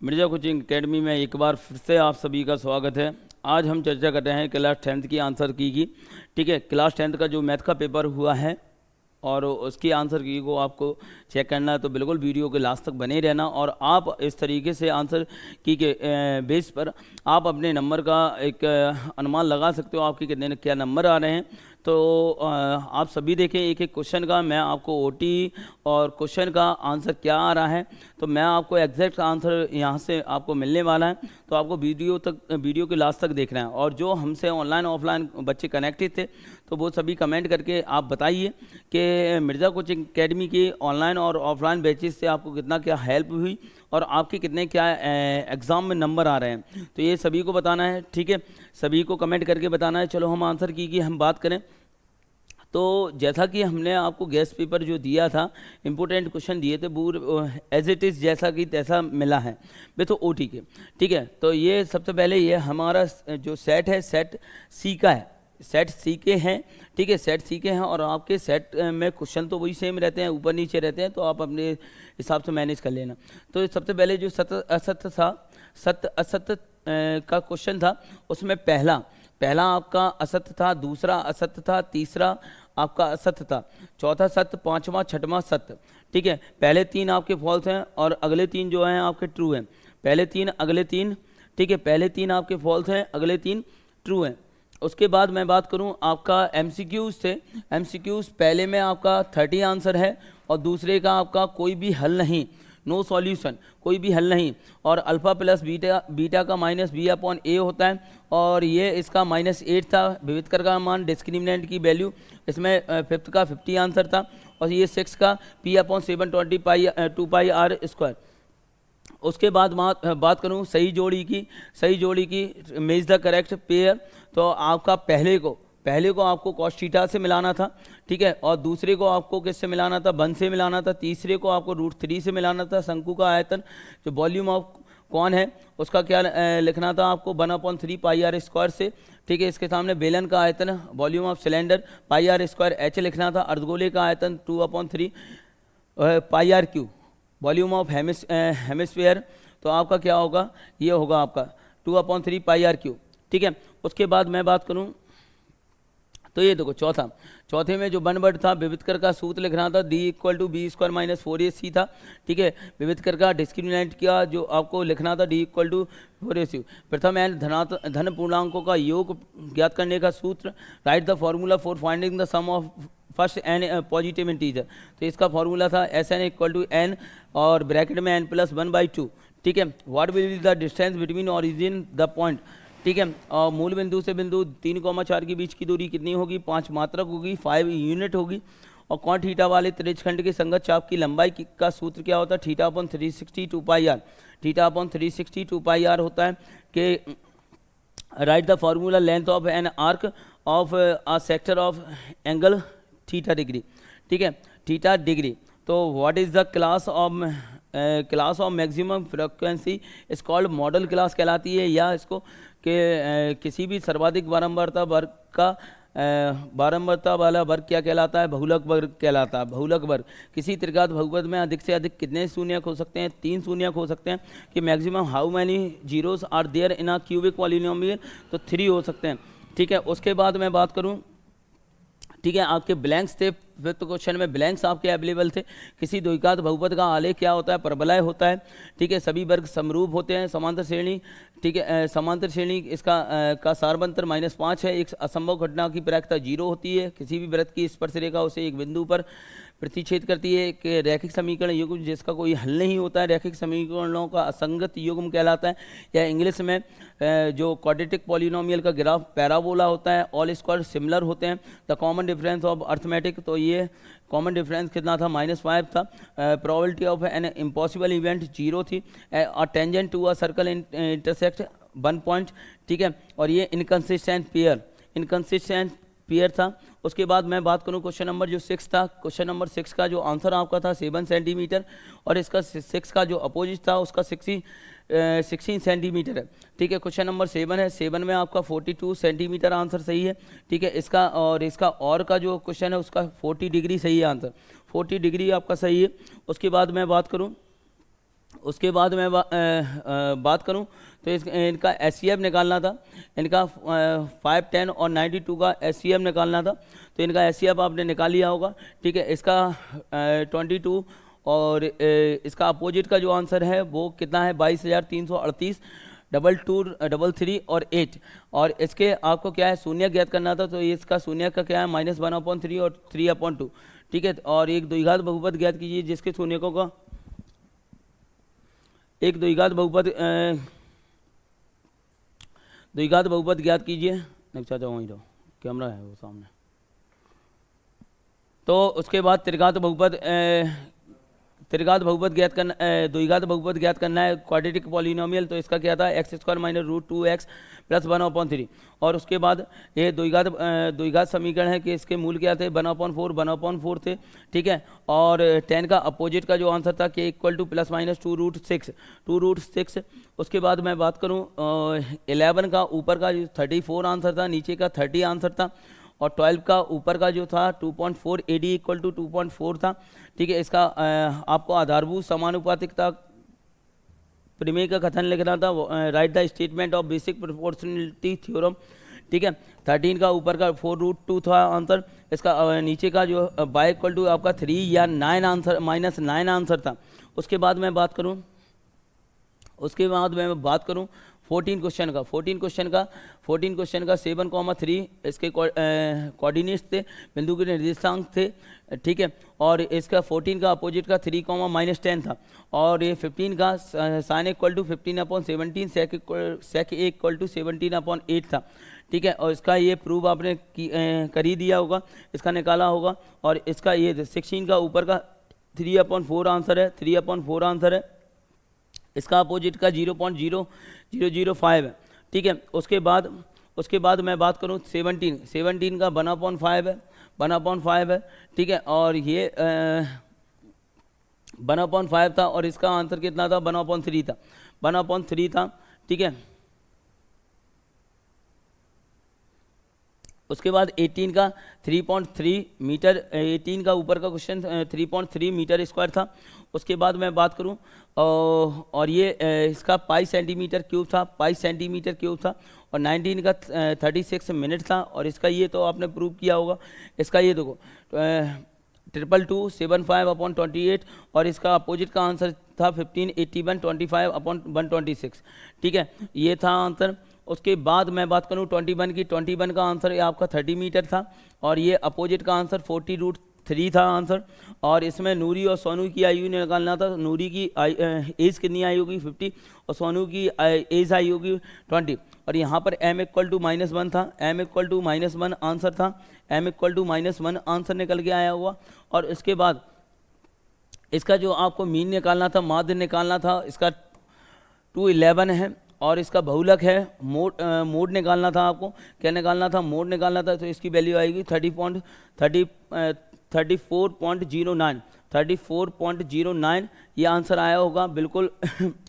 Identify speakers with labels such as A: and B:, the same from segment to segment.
A: Mirza coaching academy में एक बार फिर से आप सभी का स्वागत है। आज हम चर्चा कर रहे हैं क्लास 10th की आंसर की। ठीक है, क्लास 10th का जो मैथ का पेपर हुआ है और उसकी आंसर की को आपको चेक करना है, तो बिल्कुल वीडियो के लास्ट तक बने रहना। और आप इस तरीके से आंसर की के बेस पर आप अपने नंबर का एक अनुमान लगा सकते हो, आपके कितने क्या नंबर आ रहे हैं। तो आप सभी देखें एक एक क्वेश्चन का मैं आपको ओटी और क्वेश्चन का आंसर क्या आ रहा है, तो मैं आपको एग्जैक्ट आंसर यहाँ से आपको मिलने वाला है। तो आपको वीडियो के लास्ट तक देखना है। और जो हमसे ऑनलाइन ऑफलाइन बच्चे कनेक्टेड थे, तो वो सभी कमेंट करके आप बताइए कि मिर्जा कोचिंग एकेडमी की ऑनलाइन और ऑफलाइन बैचेस से आपको कितना क्या हेल्प हुई और आपके कितने क्या एग्ज़ाम में नंबर आ रहे हैं, तो ये सभी को बताना है। ठीक है, सभी को कमेंट करके बताना है। चलो हम आंसर की हम बात करें तो जैसा कि हमने आपको गेस्ट पेपर जो दिया था, इंपॉर्टेंट क्वेश्चन दिए थे, वो एज इट इज़ जैसा कि तैसा मिला है वे तो ओटी के। ठीक है, तो ये सबसे पहले ये हमारा जो सेट है, सेट सी का है, सेट सी के हैं। ठीक है, सेट सी के हैं और आपके सेट में क्वेश्चन तो वही सेम रहते हैं, ऊपर नीचे रहते हैं, तो आप अपने हिसाब से मैनेज कर लेना। तो सबसे पहले जो सत्य असत्य था, सत्य असत्य का क्वेश्चन था, उसमें पहला आपका असत्य था, दूसरा असत्य था, तीसरा आपका असत्य था, चौथा सत्य, पांचवा छठवां सत्य। ठीक है, पहले तीन आपके फॉल्स हैं और अगले तीन जो हैं आपके ट्रू हैं। पहले तीन अगले तीन, ठीक है, पहले तीन आपके फॉल्स हैं, अगले तीन ट्रू हैं। उसके बाद मैं बात करूं आपका एमसीक्यूज से, एमसीक्यूज पहले में आपका 30 आंसर है और दूसरे का आपका कोई भी हल नहीं, नो सॉल्यूशन, कोई भी हल नहीं। और अल्फा प्लस बीटा का माइनस बी अपॉन ए होता है और ये इसका -8 था। विविधकर का मान, डिस्क्रिमिनेंट की वैल्यू, इसमें फिफ्थ का 50 आंसर था और ये 6 का P upon 720 2 pi r square. उसके बाद बात करूं सही जोड़ी की मेज द करेक्ट पेयर, तो आपका पहले को आपको कॉस थीटा से मिलाना था। ठीक है, और दूसरे को आपको किससे मिलाना था, 1 से मिलाना था। तीसरे को आपको √3 से मिलाना था। शंकु का आयतन जो वॉल्यूम ऑफ कौन है उसका क्या लिखना था आपको, 1/3 पाई आर स्क्वायर से। ठीक है, इसके सामने बेलन का आयतन volume of cylinder pi r square h लिखना था। अर्धगोले का आयतन 2/3 pi r cube volume of hemisphere, तो आपका क्या होगा, ये होगा आपका 2/3 पाई आर क्यू। ठीक है, उसके बाद मैं बात करूं तो ये देखो चौथे में जो वन वर्ड था, विविधकर का सूत्र लिखना था, D = B² - 4AC था। ठीक है, विविधकर का डिस्क्रिमिनेंट का जो आपको लिखना था, D = 4AC। प्रथम एन धन पूर्णांकों का योग ज्ञात करने का सूत्र, write the formula for finding the sum of first n positive integer, तो इसका फॉर्मूला था SN = n और ब्रैकेट में n+1/2। ठीक है, what will be the distance between origin the point. ठीक है, और मूल बिंदु से बिंदु 3,4 के बीच की दूरी कितनी होगी, 5 मात्रक होगी, 5 यूनिट होगी। और कौन थीटा वाले त्रिज्यखंड के संगत चाप की लंबाई का सूत्र क्या होता है, θ/360 2 पाई आर, θ/360 2 पाई आर होता है कि right the formula length of an arc of a sector of angle theta degree. ठीक है, थीटा डिग्री। तो what is the class of maximum frequency, इस कॉल्ड मॉडल क्लास कहलाती है, या इसको कि किसी भी सर्वाधिक बारंबारता वाला वर्ग क्या कहलाता है, बहुलक वर्ग कहलाता है। बहुलक वर्ग किसी त्रिघात बहुपद में अधिक से अधिक कितने शून्यक हो सकते हैं, 3 शून्यक हो सकते हैं। कि maximum how many zeros are there in a cubic polynomial, तो 3 हो सकते हैं। ठीक है, उसके बाद मैं बात करूं, ठीक है, आपके ब्लैंक्स थे, फिफ्थ क्वेश्चन में ब्लैंक्स आपके अवेलेबल थे। किसी द्विघात बहुपद का आलेख क्या होता है, परवलय होता है। ठीक है, सभी वर्ग समरूप होते हैं, समांतर श्रेणी। ठीक है, समांतर श्रेणी इसका का सारबंतर -5 है। एक असंभव घटना की प्रायिकता 0 होती है। किसी भी वृत्त की स्पर्श रेखा उसे एक बिंदु पर प्रतिच्छेद करती है। कि रैखिक समीकरण युग्म जिसका कोई हल नहीं होता है, रैखिक समीकरणों का असंगत युग्म कहलाता है। या इंग्लिश में जो क्वाड्रेटिक पॉलिनोमियल का ग्राफ पैराबोला होता है। ऑल स्क्वायर सिमिलर होते हैं। The common difference of arithmetic, तो ये कॉमन डिफरेंस कितना था, -5 था। Probability of an impossible event 0 थी। A tangent to a circle intersect 1 point. ठीक है, और ये इनकंसिस्टेंट पेयर था। उसके बाद मैं बात करूं क्वेश्चन नंबर जो 6 था, क्वेश्चन नंबर 6 का जो आंसर आपका था 7 सेंटीमीटर और इसका 6 का जो अपोजिट था उसका 16 सेंटीमीटर है। ठीक है, क्वेश्चन नंबर 7 है, 7 में आपका 42 सेंटीमीटर आंसर सही है। ठीक है, इसका और का जो क्वेश्चन है उसका 40 डिग्री सही है आंसर, 40 डिग्री आपका सही है। उसके बाद मैं बात करूँ उसके बाद मैं बात करूं तो इनका SCF निकालना था, इनका 5, 10 और 92 का SCF निकालना था। तो इनका SCF आपने निकाल लिया होगा, ठीक है। इसका 22 और इसका अपोजिट का जो आंसर है वो कितना है 22,338, 2, 3 और 8। और इसके आपको क्या है शून्य ज्ञात करना था, तो इसका शून्य का क्या है -1/3 और 3/2, ठीक है। और एक द्विघात बहुपद ज्ञात कीजिए जिसके शून्यकों का एक द्विघात बहुपद ज्ञात कीजिए। नहीं चाचा वहीं रहो, कैमरा है वो सामने। तो उसके बाद त्रिघात बहुपद ज्ञात करना, द्विघात बहुपद ज्ञात करना है क्वाड्रेटिक पॉलिनोमियल। तो इसका क्या था x² - √2x + 1/3। और उसके बाद ये द्विघात समीकरण है कि इसके मूल क्या थे 1/4 थे, ठीक है। और 10 का अपोजिट का जो आंसर था k = ±2 √6। उसके बाद मैं बात करूँ 11 का ऊपर का जो 34 आंसर था, नीचे का 30 आंसर था। और 12 का ऊपर का जो था 2.4 AD = 2.4 था, ठीक है। इसका आपको आधारभूत समानुपातिकता प्रमेय का कथन लिखना था, right the statement of basic proportionality theorem, ठीक है। 13 का ऊपर का 4√2 था आंसर। इसका नीचे का जो y = आपका 3 या 9 आंसर -9 आंसर था। उसके बाद मैं बात करूं 14 क्वेश्चन का 7,3 इसके कोऑर्डिनेट्स थे, बिंदु के निर्देशांक थे, ठीक है। और इसका 14 का अपोजिट का 3, -10 था। और ये 15 का sin = 15/17, sec A = 17/8 था, ठीक है। और इसका ये प्रूव आपने कर ही दिया होगा, इसका निकाला होगा। और इसका ये 16 का ऊपर का 3/4 आंसर है, 3/4 आंसर है। इसका अपोजिट का 0.0005 है, ठीक है। उसके बाद मैं बात करूं 17 का 1/5 है, 1/5 है, ठीक है। और ये 1/5 था और इसका आंसर कितना था 1/3 था, 1/3 था, ठीक है। उसके बाद 18 का 3.3 मीटर, 18 का ऊपर का क्वेश्चन 3.3 मीटर स्क्वायर था। उसके बाद मैं बात करूं और ये इसका पाई सेंटीमीटर क्यूब था, और 19 का 36 मिनट था। और इसका ये तो आपने प्रूव किया होगा। इसका ये देखो 22275/28 और इसका अपोजिट का आंसर था 1581/25/126, ठीक है। ये था आंसर। उसके बाद मैं बात करूं 21 का आंसर आपका 30 मीटर था और ये अपोजिट का आंसर 40√3 था आंसर। और इसमें नूरी और सोनू की आयु निकालना था। नूरी की एज कितनी आई होगी 50 और सोनू की एज आई होगी 20। और यहाँ पर m = -1 था, m = -1 आंसर था, m = -1 आंसर निकल के आया हुआ। और इसके बाद इसका जो आपको मीन निकालना था, माध्य निकालना था, इसका 211 है। और इसका बहुलक है, मोड निकालना था आपको। क्या निकालना था? मोड निकालना था। तो इसकी वैल्यू आएगी 34.09 ये आंसर आया होगा बिल्कुल।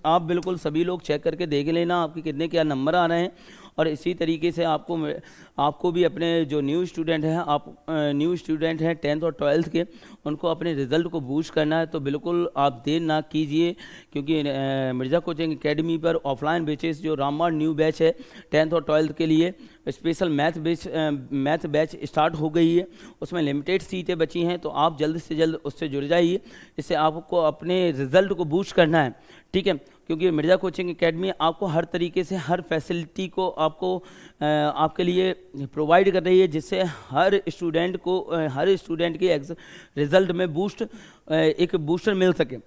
A: आप बिल्कुल सभी लोग चेक करके देख लेना आपके कितने क्या नंबर आ रहे हैं। और इसी तरीके से आपको भी अपने जो न्यू स्टूडेंट हैं, आप न्यू स्टूडेंट हैं 10th और 12th के, उनको अपने रिज़ल्ट को बूस्ट करना है। तो बिल्कुल आप देर ना कीजिए, क्योंकि मिर्ज़ा कोचिंग एकेडमी पर ऑफलाइन बैचेस जो रामबाण न्यू बैच है 10th और 12th के लिए स्पेशल मैथ बैच स्टार्ट हो गई है। उसमें लिमिटेड सीटें बची हैं, तो आप जल्द से जल्द उससे जुड़ जाइए। इससे आपको अपने रिज़ल्ट को बूस्ट करना है, ठीक है। क्योंकि मिर्ज़ा कोचिंग एकेडमी आपको हर तरीके से हर फैसिलिटी को आपको आपके लिए प्रोवाइड कर रही है, जिससे हर स्टूडेंट के रिज़ल्ट में एक बूस्टर मिल सके,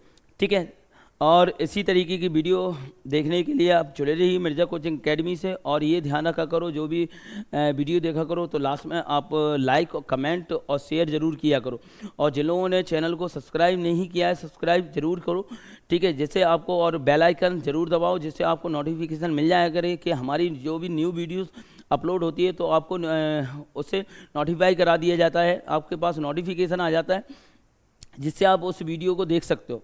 A: ठीक है। और इसी तरीके की वीडियो देखने के लिए आप जुड़े रहिए मिर्ज़ा कोचिंग एकेडमी से। और ये ध्यान रखा करो, जो भी वीडियो देखा करो तो लास्ट में आप लाइक और कमेंट और शेयर ज़रूर किया करो। और जिन लोगों ने चैनल को सब्सक्राइब नहीं किया है, सब्सक्राइब ज़रूर करो, ठीक है। जिससे आपको, और बेल आइकन ज़रूर दबाओ, जिससे आपको नोटिफिकेशन मिल जाया करे कि हमारी जो भी न्यू वीडियोज़ अपलोड होती है तो आपको उससे नोटिफाई करा दिया जाता है, आपके पास नोटिफिकेशन आ जाता है, जिससे आप उस वीडियो को देख सकते हो।